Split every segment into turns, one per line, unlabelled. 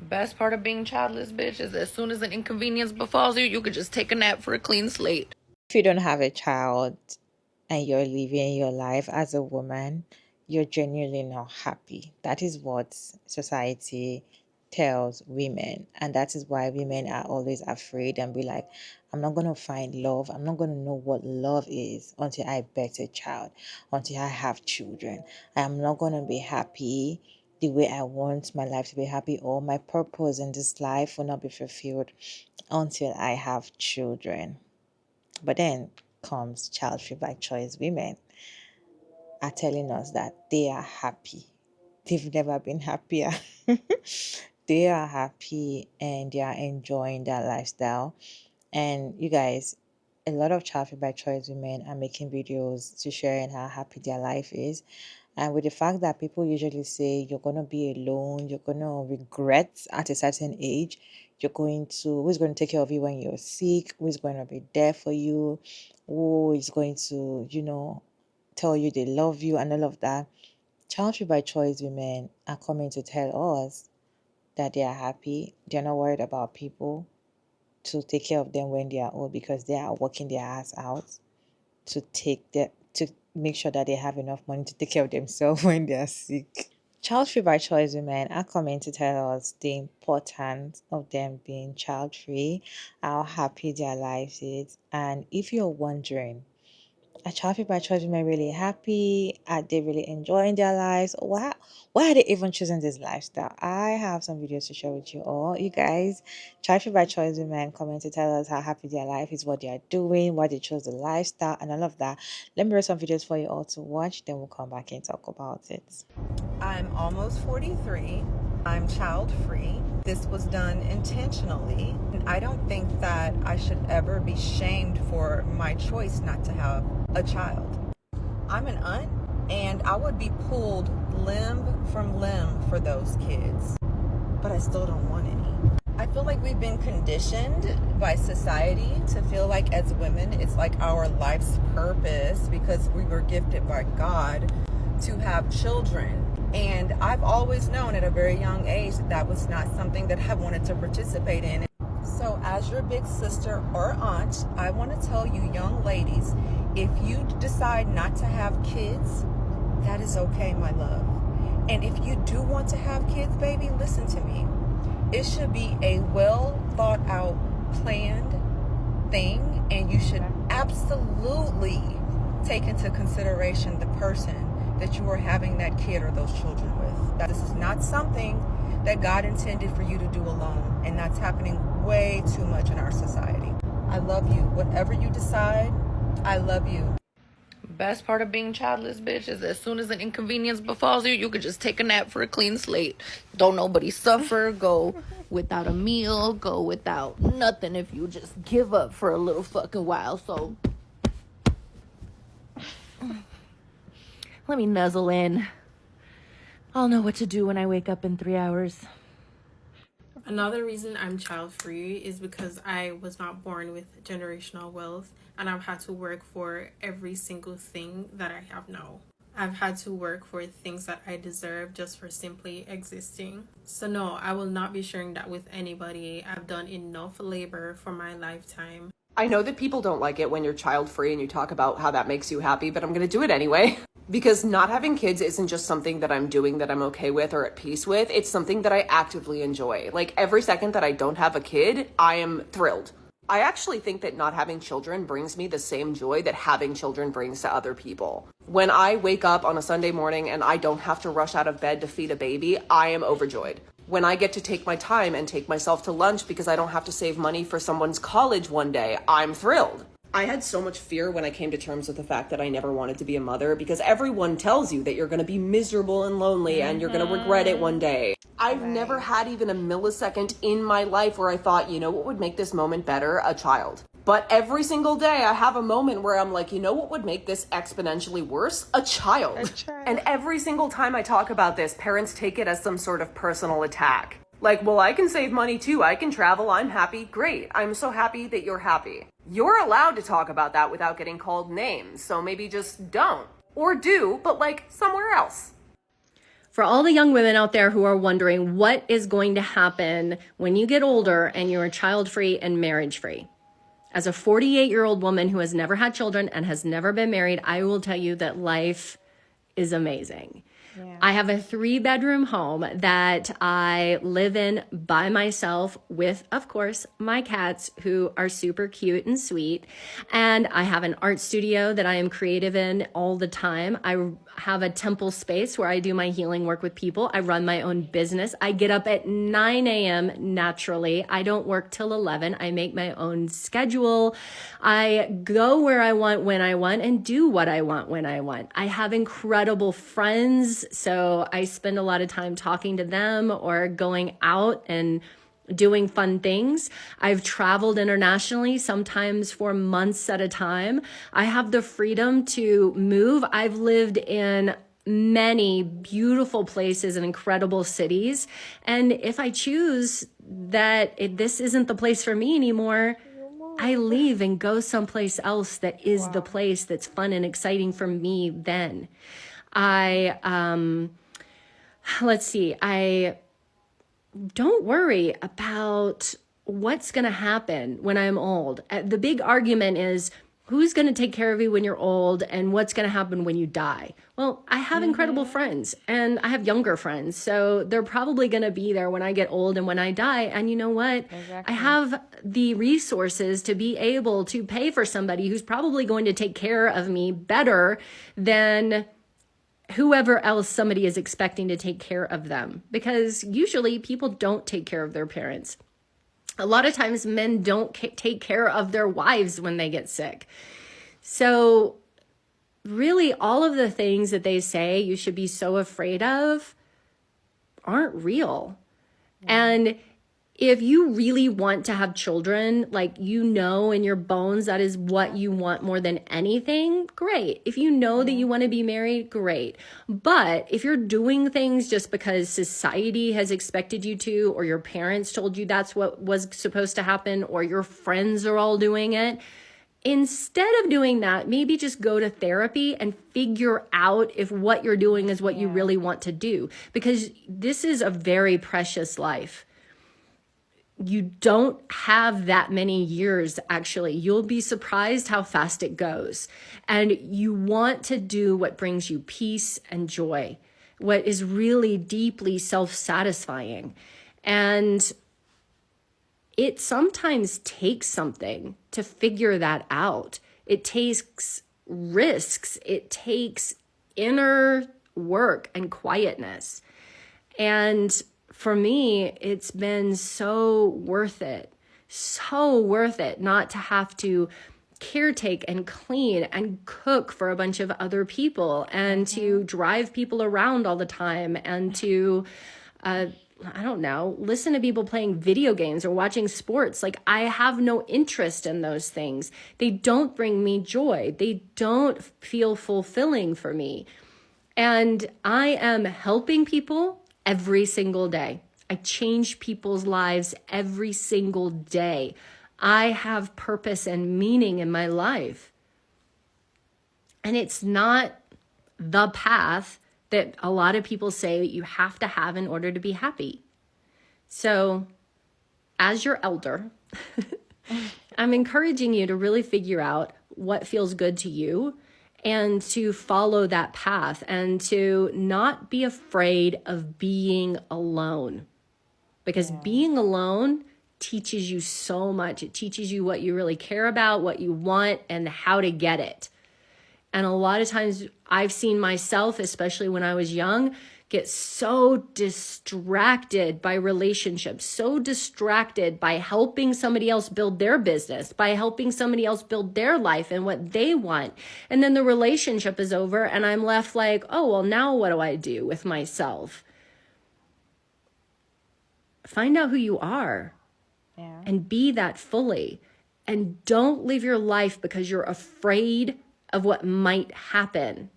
Best part of being childless, bitch, is as soon as an inconvenience befalls you, you could just take a nap for a clean slate.
If you don't have a child and you're living your life as a woman, you're genuinely not happy. That is what society tells women. And that is why women are always afraid and be like, I'm not going to find love. I'm not going to know what love is until I bear a child, until I have children. I'm not going to be happy the way I want my life to be happy, or my purpose in this life will not be fulfilled until I have children. But then comes child free by choice women are telling us that they are happy. They've never been happier. They are happy and they are enjoying their lifestyle. And you guys, a lot of child free by choice women are making videos to sharing how happy their life is. And with the fact that people usually say you're going to be alone, you're going to regret at a certain age, who's going to take care of you when you're sick, who's going to be there for you, who is going to, tell you they love you and all of that. Child free by choice women are coming to tell us that they are happy, they're not worried about people to take care of them when they are old because they are working their ass out to make sure that they have enough money to take care of themselves when they are sick. Child free by choice women are coming to tell us the importance of them being child free, how happy their life is. And if you're wondering, are child free by choice women really happy? Are they really enjoying their lives? Why are they even choosing this lifestyle? I have some videos to share with you all. You guys, child free by choice women coming to tell us how happy their life is, what they are doing, why they chose the lifestyle, and all of that. Let me read some videos for you all to watch, then we'll come back and talk about it.
I'm almost 43. I'm child free. This was done intentionally. I don't think that I should ever be shamed for my choice not to have a child. I'm an aunt, and I would be pulled limb from limb for those kids, but I still don't want any. I feel like we've been conditioned by society to feel like as women, it's like our life's purpose because we were gifted by God to have children. And I've always known at a very young age that was not something that I wanted to participate in. So as your big sister or aunt, I want to tell you young ladies, if you decide not to have kids, that is okay, my love. And if you do want to have kids, baby, listen to me. It should be a well thought out, planned thing, and you should absolutely take into consideration the person that you are having that kid or those children with. That this is not something that God intended for you to do alone, and that's happening way too much in our society. I love you. Whatever you decide, I love you.
Best part of being childless, bitch, is as soon as an inconvenience befalls you, you could just take a nap for a clean slate. Don't nobody suffer, go without a meal, go without nothing if you just give up for a little fucking while. So let me nuzzle in. I'll know what to do when I wake up in 3 hours.
Another reason I'm child free is because I was not born with generational wealth, and I've had to work for every single thing that I have now. I've had to work for things that I deserve just for simply existing. So no, I will not be sharing that with anybody. I've done enough labor for my lifetime.
I know that people don't like it when you're child free and you talk about how that makes you happy, but I'm going to do it anyway. Because not having kids isn't just something that I'm doing that I'm okay with or at peace with. It's something that I actively enjoy. Like every second that I don't have a kid, I am thrilled. I actually think that not having children brings me the same joy that having children brings to other people. When I wake up on a Sunday morning and I don't have to rush out of bed to feed a baby, I am overjoyed. When I get to take my time and take myself to lunch because I don't have to save money for someone's college one day, I'm thrilled. I had so much fear when I came to terms with the fact that I never wanted to be a mother because everyone tells you that you're going to be miserable and lonely and you're going to regret it one day. I've never had even a millisecond in my life where I thought, you know what would make this moment better? A child. But every single day I have a moment where I'm like, you know what would make this exponentially worse? A child. And every single time I talk about this, parents take it as some sort of personal attack. Like, well, I can save money too. I can travel. I'm happy. Great. I'm so happy that you're happy. You're allowed to talk about that without getting called names. So maybe just don't. Or do, but like somewhere else.
For all the young women out there who are wondering what is going to happen when you get older and you're child-free and marriage-free. As a 48-year-old woman who has never had children and has never been married, I will tell you that life is amazing. Yeah. I have a 3-bedroom home that I live in by myself with, of course, my cats who are super cute and sweet. And I have an art studio that I am creative in all the time. I have a temple space where I do my healing work with people. I run my own business. I get up at 9 a.m. naturally. I don't work till 11. I make my own schedule. I go where I want, when I want, and do what I want when I want. I have incredible friends, so I spend a lot of time talking to them or going out and doing fun things. I've traveled internationally, sometimes for months at a time. I have the freedom to move. I've lived in many beautiful places and incredible cities. And if I choose that this isn't the place for me anymore, I leave and go someplace else that is the place that's fun and exciting for me then. I don't worry about what's going to happen when I'm old. The big argument is who's going to take care of you when you're old and what's going to happen when you die. Well, I have incredible friends and I have younger friends. So they're probably going to be there when I get old and when I die. And you know what? Exactly. I have the resources to be able to pay for somebody who's probably going to take care of me better than whoever else somebody is expecting to take care of them, because usually people don't take care of their parents. A lot of times men don't take care of their wives when they get sick. So really all of the things that they say you should be so afraid of aren't real. And if you really want to have children, like you know in your bones that is what you want more than anything, great. If you know that you want to be married, great. But if you're doing things just because society has expected you to, or your parents told you that's what was supposed to happen, or your friends are all doing it, instead of doing that, maybe just go to therapy and figure out if what you're doing is what you really want to do, because this is a very precious life. You don't have that many years, actually. You'll be surprised how fast it goes. And you want to do what brings you peace and joy, what is really deeply self-satisfying. And it sometimes takes something to figure that out. It takes risks. It takes inner work and quietness. And for me, it's been so worth it not to have to caretake and clean and cook for a bunch of other people and to drive people around all the time and to, listen to people playing video games or watching sports. Like, I have no interest in those things. They don't bring me joy. They don't feel fulfilling for me. And I am helping people every single day. I change people's lives every single day. I have purpose and meaning in my life. And it's not the path that a lot of people say you have to have in order to be happy. So, as your elder, I'm encouraging you to really figure out what feels good to you and to follow that path and to not be afraid of being alone, because being alone teaches you so much. It teaches you what you really care about, what you want, and how to get it. And a lot of times I've seen myself, especially when I was young, get so distracted by relationships, so distracted by helping somebody else build their business, by helping somebody else build their life and what they want. And then the relationship is over and I'm left like, oh, well, now what do I do with myself? Find out who you are and be that fully. And don't live your life because you're afraid of what might happen.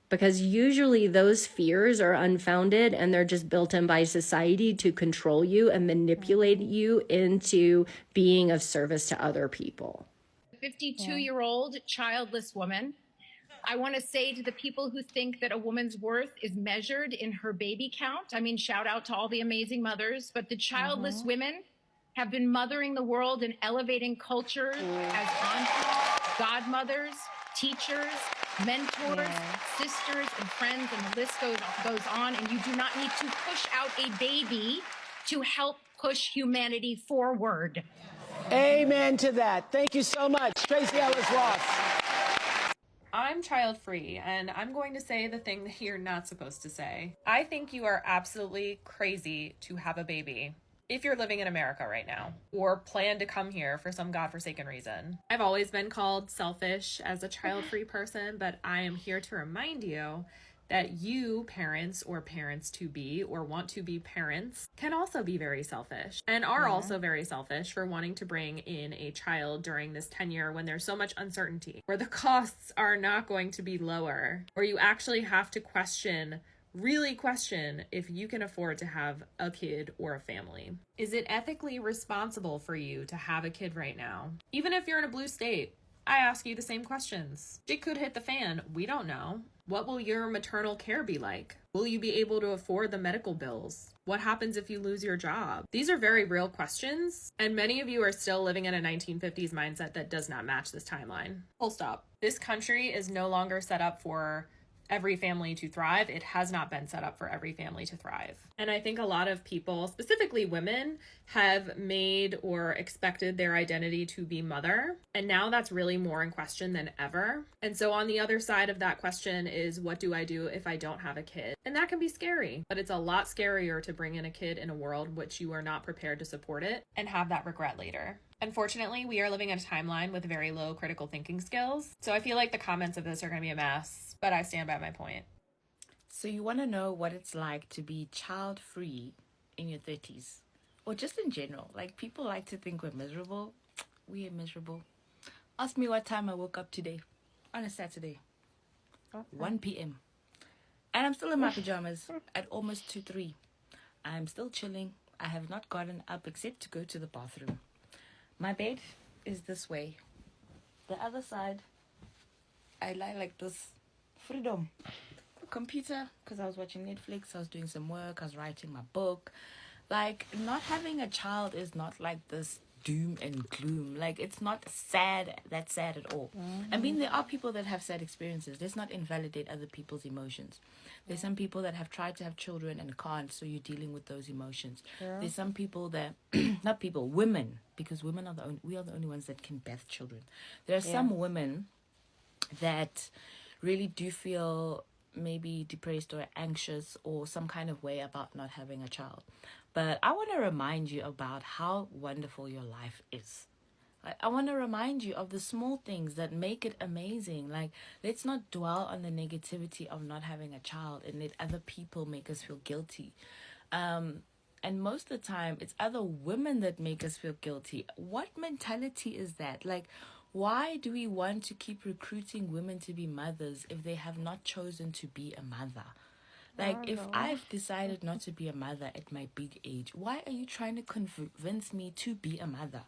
Because usually those fears are unfounded and they're just built in by society to control you and manipulate you into being of service to other people.
52-year-old childless woman I want to say to the people who think that a woman's worth is measured in her baby count, I mean, shout out to all the amazing mothers, but the childless women have been mothering the world and elevating culture as aunties, godmothers, teachers, mentors, sisters, and friends, and the list goes on. And you do not need to push out a baby to help push humanity forward.
Amen to that. Thank you so much, Tracy Ellis Ross.
I'm child free, and I'm going to say the thing that you're not supposed to say. I think you are absolutely crazy to have a baby if you're living in America right now or plan to come here for some godforsaken reason. I've always been called selfish as a child free person, but I am here to remind you that you, parents or parents to be or want to be parents, can also be very selfish and are also very selfish for wanting to bring in a child during this tenure when there's so much uncertainty, where the costs are not going to be lower, or you actually have to really question if you can afford to have a kid or a family. Is it ethically responsible for you to have a kid right now? Even if you're in a blue state, I ask you the same questions. Shit could hit the fan. We don't know. What will your maternal care be like? Will you be able to afford the medical bills? What happens if you lose your job? These are very real questions, and many of you are still living in a 1950s mindset that does not match this timeline. Full stop. This country is no longer set up for every family to thrive. It has not been set up for every family to thrive. And I think a lot of people, specifically women, have made or expected their identity to be mother. And now that's really more in question than ever. And so on the other side of that question is, what do I do if I don't have a kid? And that can be scary, but it's a lot scarier to bring in a kid in a world which you are not prepared to support it and have that regret later. Unfortunately, we are living in a timeline with very low critical thinking skills. So I feel like the comments of this are going to be a mess, but I stand by my point.
So you want to know what it's like to be child-free in your 30s, or just in general. Like, people like to think we're miserable. We are miserable. Ask me what time I woke up today on a Saturday. 1 p.m. And I'm still in my pajamas at almost 2-3. I'm still chilling. I have not gotten up except to go to the bathroom. My bed is this way. The other side, I lie like this. Freedom. Computer, because I was watching Netflix, I was doing some work, I was writing my book. Like, not having a child is not like this doom and gloom. Like, it's not that sad at all. I mean, there are people that have sad experiences. Let's not invalidate other people's emotions. There's some people that have tried to have children and can't, so you're dealing with those emotions. There's some people that not people, women, because women are we are the only ones that can birth children. There are some women that really do feel maybe depressed or anxious or some kind of way about not having a child. But I want to remind you about how wonderful your life is. Like, I want to remind you of the small things that make it amazing. Like, let's not dwell on the negativity of not having a child and let other people make us feel guilty. And most of the time, it's other women that make us feel guilty. What mentality is that? Like, why do we want to keep recruiting women to be mothers if they have not chosen to be a mother? Like, if I've decided not to be a mother at my big age, why are you trying to convince me to be a mother?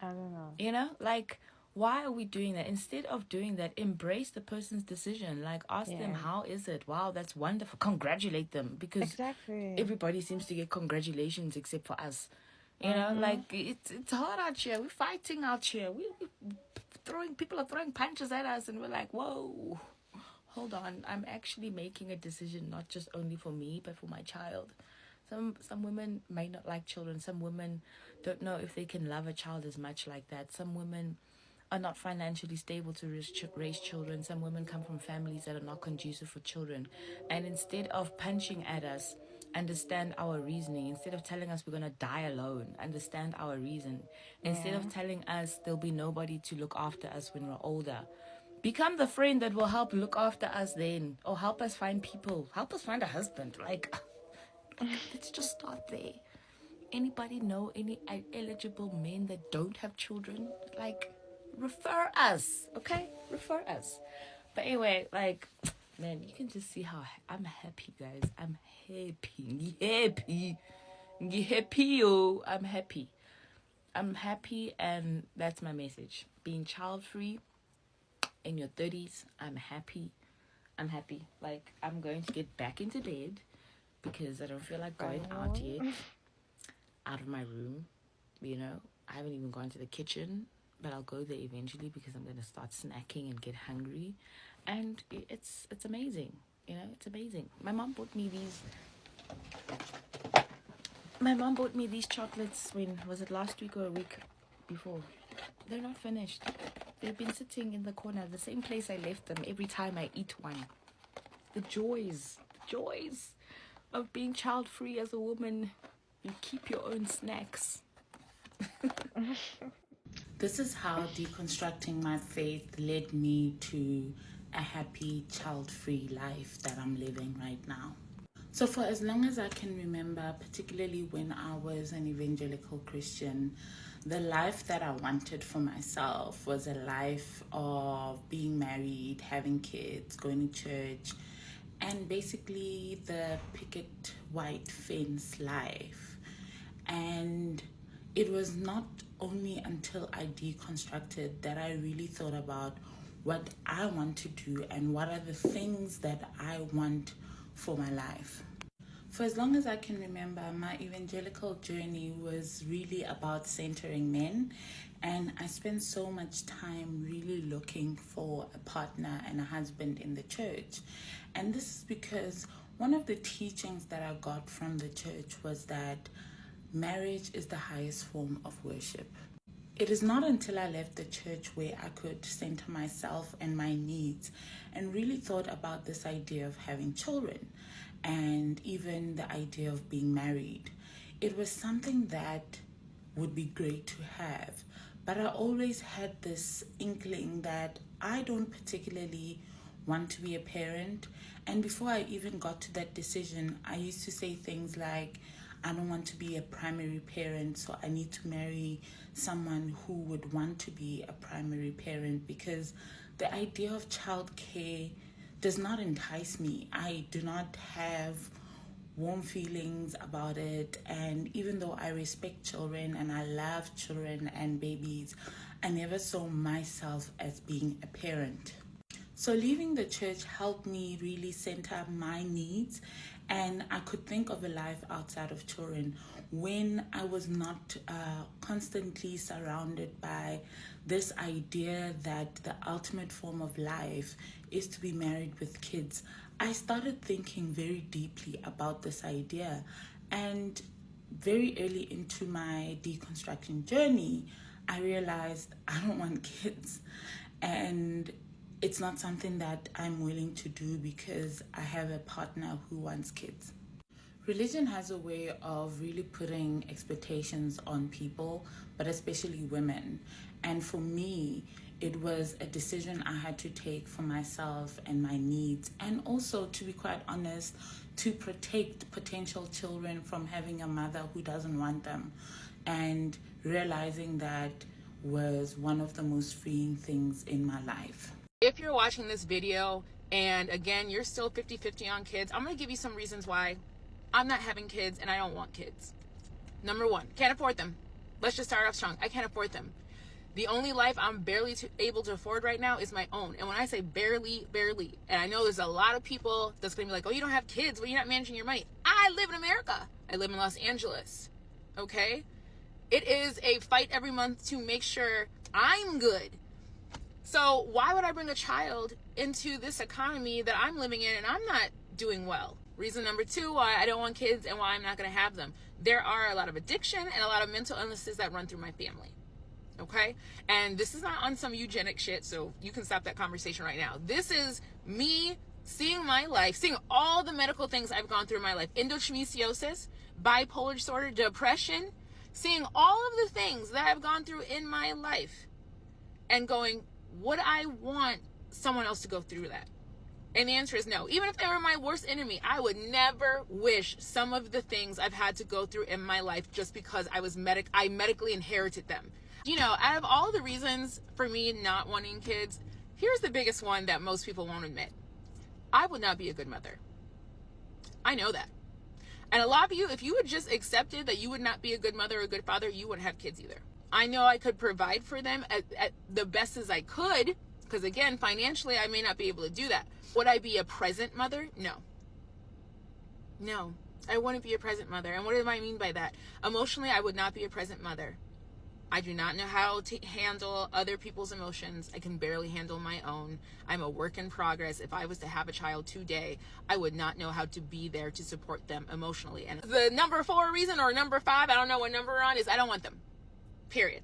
I don't know.
You know, like, why are we doing that? Instead of doing that, embrace the person's decision. Like, ask them, how is it? Wow, that's wonderful. Congratulate them, because everybody seems to get congratulations except for us. You know, like, it's hard out here. We're fighting out here. People are throwing punches at us, and we're like, whoa, hold on. I'm actually making a decision, not just only for me, but for my child. Some women may not like children. Some women don't know if they can love a child as much like that. Some women are not financially stable to raise children. Some women come from families that are not conducive for children. And instead of punching at us, understand our reasoning. Instead of telling us we're going to die alone, understand our reason. Instead of telling us there'll be nobody to look after us when we're older, become the friend that will help look after us then, or help us find people, help us find a husband. Like, let's just start there. Anybody know any eligible men that don't have children? Like, refer us, okay? Refer us. But anyway, like, man, you can just see how I'm happy, guys. I'm happy. Yo. I'm happy, and that's my message. Being child-free in your 30s, I'm happy. unhappy. Like, I'm going to get back into bed because I don't feel like going out yet, out of my room, you know. I haven't even gone to the kitchen, but I'll go there eventually because I'm going to start snacking and get hungry. And it's amazing, you know, it's amazing. My mom bought me these chocolates when, was it last week or a week before? They're not finished. They've been sitting in the corner, the same place I left them every time I eat one. The joys of being child-free as a woman. You keep your own snacks.
This is how deconstructing my faith led me to a happy child-free life that I'm living right now. So for as long as I can remember, particularly when I was an evangelical Christian, the life that I wanted for myself was a life of being married, having kids, going to church, and basically the picket white fence life. And it was not only until I deconstructed that I really thought about what I want to do and what are the things that I want for my life. For as long as I can remember, my evangelical journey was really about centering men, and I spent so much time really looking for a partner and a husband in the church. And this is because one of the teachings that I got from the church was that marriage is the highest form of worship. It is not until I left the church where I could center myself and my needs and really thought about this idea of having children and even the idea of being married. It was something that would be great to have, but I always had this inkling that I don't particularly want to be a parent. And before I even got to that decision, I used to say things like, I don't want to be a primary parent, so I need to marry someone who would want to be a primary parent, because the idea of childcare does not entice me. I do not have warm feelings about it, and even though I respect children and I love children and babies, I never saw myself as being a parent. So leaving the church helped me really center my needs, and I could think of a life outside of children when I was not constantly surrounded by this idea that the ultimate form of life is to be married with kids. I started thinking very deeply about this idea, and very early into my deconstruction journey, I realized I don't want kids, and it's not something that I'm willing to do because I have a partner who wants kids. Religion has a way of really putting expectations on people, but especially women. And for me, it was a decision I had to take for myself and my needs, and also, to be quite honest, to protect potential children from having a mother who doesn't want them. And realizing that was one of the most freeing things in my life.
If you're watching this video and again, you're still 50-50 on kids, I'm going to give you some reasons why I'm not having kids and I don't want kids. Number one, can't afford them. Let's just start off strong. I can't afford them. The only life I'm barely able to afford right now is my own. And when I say barely, and I know there's a lot of people that's going to be like, oh, you don't have kids, well, you're not managing your money. I live in America. I live in Los Angeles. Okay? It is a fight every month to make sure I'm good. So why would I bring a child into this economy that I'm living in and I'm not doing well? Reason number two why I don't want kids and why I'm not going to have them. There are a lot of addiction and a lot of mental illnesses that run through my family. Okay? And this is not on some eugenic shit, so you can stop that conversation right now. This is me seeing my life, seeing all the medical things I've gone through in my life. Endometriosis, bipolar disorder, depression, seeing all of the things that I've gone through in my life and going, would I want someone else to go through that? And the answer is no. Even if they were my worst enemy, I would never wish some of the things I've had to go through in my life just because I medically inherited them. You know, out of all the reasons for me not wanting kids, here's the biggest one that most people won't admit. I would not be a good mother. I know that. And a lot of you, if you had just accepted that you would not be a good mother or a good father, you wouldn't have kids either. I know I could provide for them at the best as I could, Because again, financially, I may not be able to do that. Would I be a present mother? No. No, I wouldn't be a present mother. And what do I mean by that? Emotionally, I would not be a present mother. I do not know how to handle other people's emotions. I can barely handle my own. I'm a work in progress. If I was to have a child today, I would not know how to be there to support them emotionally. And the number 4 reason, or number 5, I don't know what number we're on, is I don't want them. Period.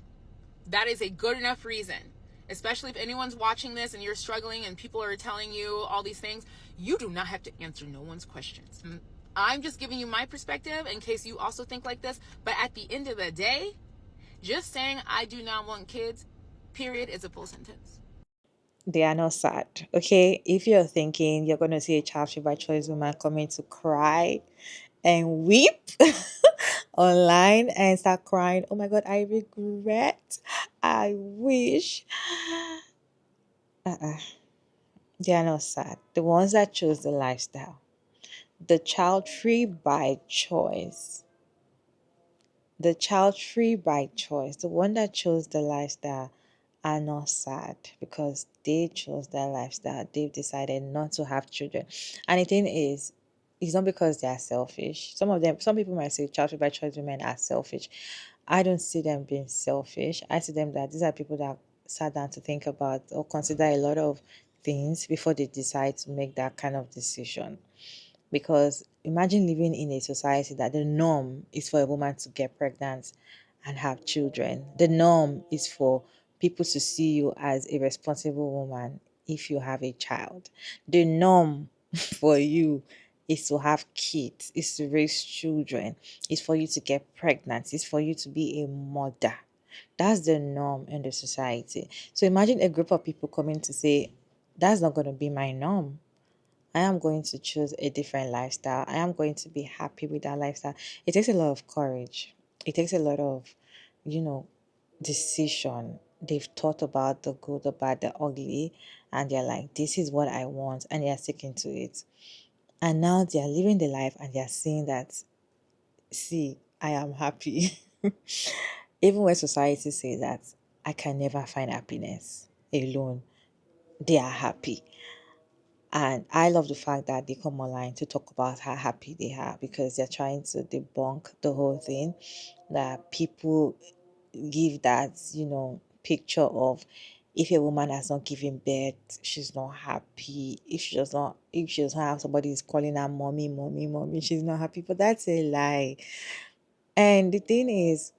That is a good enough reason. Especially if anyone's watching this and you're struggling and people are telling you all these things, you do not have to answer no one's questions. I'm just giving you my perspective in case you also think like this. But at the end of the day, just saying I do not want kids, period, is a full sentence.
They are not sad. Okay, if you're thinking you're going to see a child free by choice woman coming to cry and weep online and start crying, oh my god, I regret, I wish. They are not sad. The ones that chose the lifestyle, the child free by choice, the one that chose the lifestyle are not sad because they chose their lifestyle. They've decided not to have children. And the thing is, it's not because they are selfish. Some people might say child free by choice women are selfish. I don't see them being selfish. I see them that these are people that sat down to think about or consider a lot of things before they decide to make that kind of decision. Because imagine living in a society that the norm is for a woman to get pregnant and have children. The norm is for people to see you as a responsible woman if you have a child. The norm for you is to have kids, is to raise children, is for you to get pregnant, is for you to be a mother. That's the norm in the society. So imagine a group of people coming to say, that's not going to be my norm. I am going to choose a different lifestyle. I am going to be happy with that lifestyle. It takes a lot of courage. It takes a lot of, decision. They've thought about the good, the bad, the ugly, and they're like, this is what I want, and they're sticking to it. And now they're living the life and they're saying that, see, I am happy. Even when society says that I can never find happiness alone, they are happy. And I love the fact that they come online to talk about how happy they are because they're trying to debunk the whole thing that people give that, picture of if a woman has not given birth, she's not happy. If she does not have somebody is calling her mommy, mommy, mommy, she's not happy. But that's a lie. And the thing is,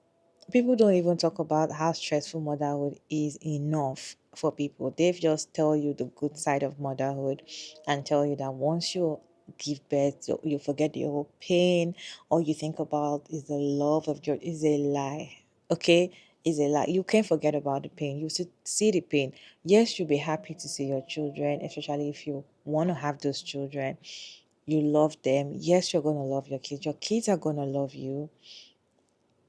people don't even talk about how stressful motherhood is enough for people. They've just tell you the good side of motherhood and tell you that once you give birth, you forget the whole pain. All you think about is the love of your is a lie. Okay? Is a lie. You can't forget about the pain. You see the pain. Yes, you'll be happy to see your children, especially if you want to have those children. You love them. Yes, you're gonna love your kids. Your kids are gonna love you.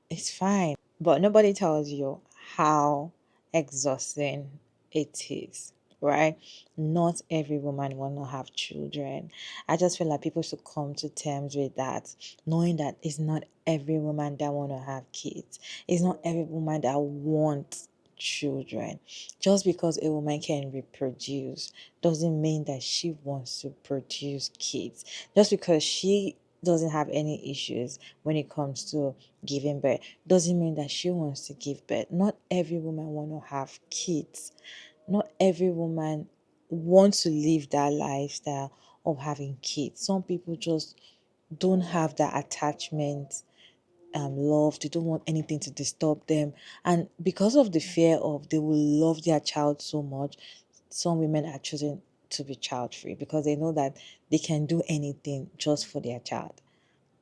It's fine. But nobody tells you how exhausting it is, right? Not every woman want to have children. I just feel like people should come to terms with that, knowing that it's not every woman that want to have kids. It's not every woman that wants children. Just because a woman can reproduce doesn't mean that she wants to produce kids. Just because she doesn't have any issues when it comes to giving birth doesn't mean that she wants to give birth. Not every woman want to have kids. Not every woman wants to live that lifestyle of having kids. Some people just don't have that attachment, love. They don't want anything to disturb them, and because of the fear of they will love their child so much, some women are choosing to be child free because they know that they can do anything just for their child.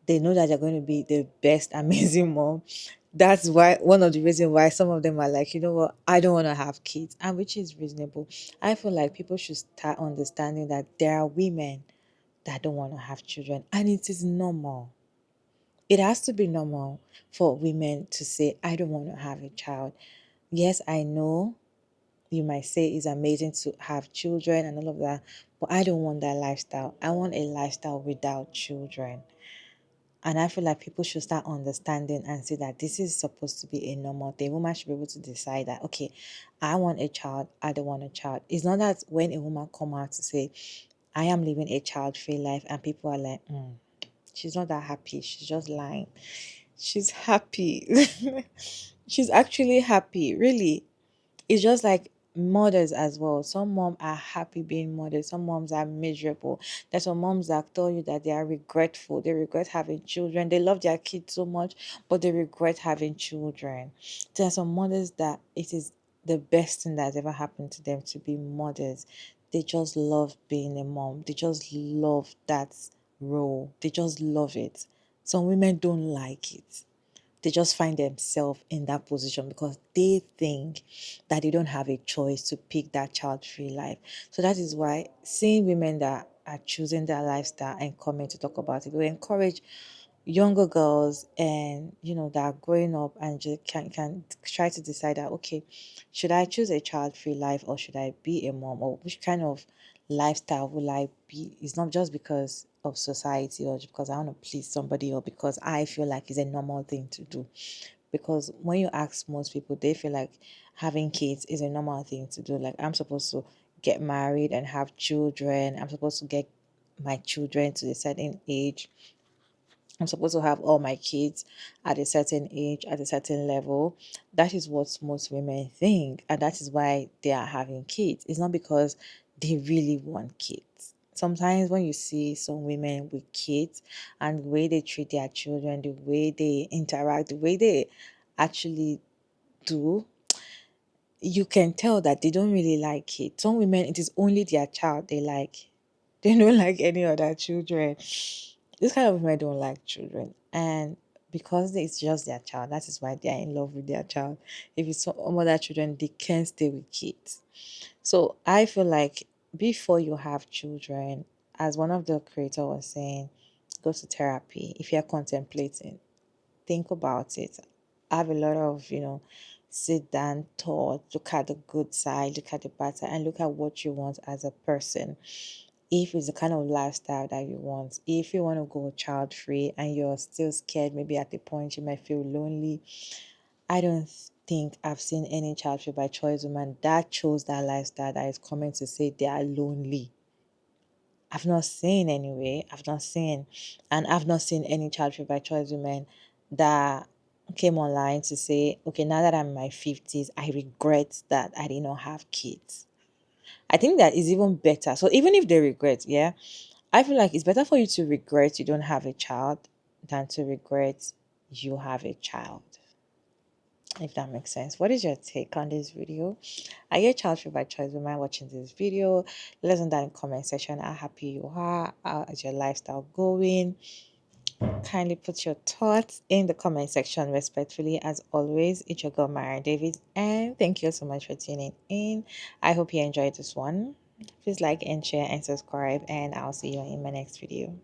They know that they're going to be the best amazing mom. That's why one of the reasons why some of them are like, you know what, I don't want to have kids, and which is reasonable. I feel like people should start understanding that there are women that don't want to have children, and it is normal. It has to be normal for women to say, I don't want to have a child. Yes, I know you might say it's amazing to have children and all of that, but I don't want that lifestyle. I want a lifestyle without children. And I feel like people should start understanding and see that this is supposed to be a normal thing. Woman should be able to decide that, okay, I want a child, I don't want a child. It's not that when a woman come out to say, I am living a child-free life, and people are like, she's not that happy. She's just lying. She's happy. She's actually happy, really. It's just like mothers as well. Some moms are happy being mothers. Some moms are miserable. There's some moms that tell you that they are regretful. They regret having children. They love their kids so much, but they regret having children. There are some mothers that it is the best thing that's ever happened to them to be mothers. They just love being a mom. They just love that role. They just love it. Some women don't like it. They just find themselves in that position because they think that they don't have a choice to pick that child-free life. So that is why seeing women that are choosing their lifestyle and coming to talk about it will encourage younger girls, and that are growing up and just can try to decide that, okay, should I choose a child-free life, or should I be a mom, or which kind of lifestyle will I be? It's not just because of society or because I want to please somebody, or because I feel like it's a normal thing to do. Because when you ask most people, they feel like having kids is a normal thing to do. Like, I'm supposed to get married and have children. I'm supposed to get my children to a certain age. I'm supposed to have all my kids at a certain age, at a certain level. That is what most women think. And that is why they are having kids. It's not because they really want kids. Sometimes when you see some women with kids and the way they treat their children, the way they interact, the way they actually do, you can tell that they don't really like it. Some women, it is only their child they like. They don't like any other children. This kind of women don't like children. And because it's just their child, that is why they are in love with their child. If it's some other children, they can't stay with kids. So I feel like before you have children, as one of the creators was saying, go to therapy. If you're contemplating, think about it. Have a lot of, sit down, thought, look at the good side, look at the bad side, and look at what you want as a person. If it's the kind of lifestyle that you want, if you want to go child free and you're still scared, maybe at the point you might feel lonely, I don't think I've seen any child free by choice woman that chose that lifestyle that is coming to say they are lonely. I've not seen anyway. I've not seen any child free by choice women that came online to say, okay, now that I'm in my 50s, I regret that I did not have kids. I think that is even better. So even if they regret, yeah, I feel like it's better for you to regret you don't have a child than to regret you have a child. If that makes sense. What is your take on this video? Are you a child free by choice? Am I watching this video? Let us know that in the comment section how happy you are. How is your lifestyle going? Kindly put your thoughts in the comment section respectfully. As always, it's your girl Mara David, and thank you so much for tuning in. I hope you enjoyed this one. Please like and share and subscribe, and I'll see you in my next video.